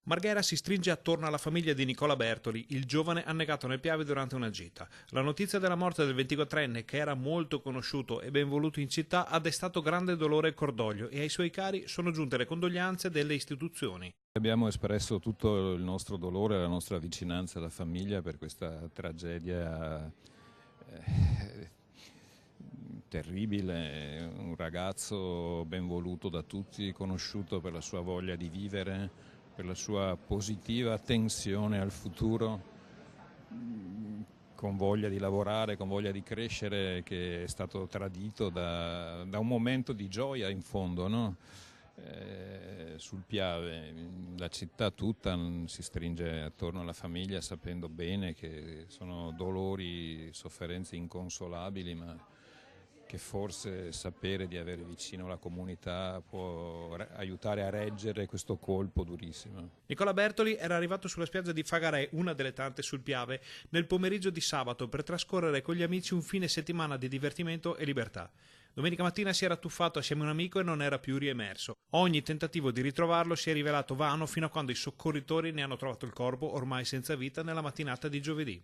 Marghera si stringe attorno alla famiglia di Nicola Bertoli, il giovane annegato nel Piave durante una gita. La notizia della morte del 24enne, che era molto conosciuto e ben voluto in città, ha destato grande dolore e cordoglio e ai suoi cari sono giunte le condoglianze delle istituzioni. Abbiamo espresso tutto il nostro dolore e la nostra vicinanza alla famiglia per questa tragedia terribile. Un ragazzo ben voluto da tutti, conosciuto per la sua voglia di vivere, per la sua positiva tensione al futuro, con voglia di lavorare, con voglia di crescere, che è stato tradito da un momento di gioia in fondo, no? Sul Piave. La città tutta si stringe attorno alla famiglia sapendo bene che sono dolori, sofferenze inconsolabili, ma che forse sapere di avere vicino la comunità può aiutare a reggere questo colpo durissimo. Nicola Bertoli era arrivato sulla spiaggia di Fagarè, una delle tante sul Piave, nel pomeriggio di sabato per trascorrere con gli amici un fine settimana di divertimento e libertà. Domenica mattina si era tuffato assieme a un amico e non era più riemerso. Ogni tentativo di ritrovarlo si è rivelato vano fino a quando i soccorritori ne hanno trovato il corpo, ormai senza vita, nella mattinata di giovedì.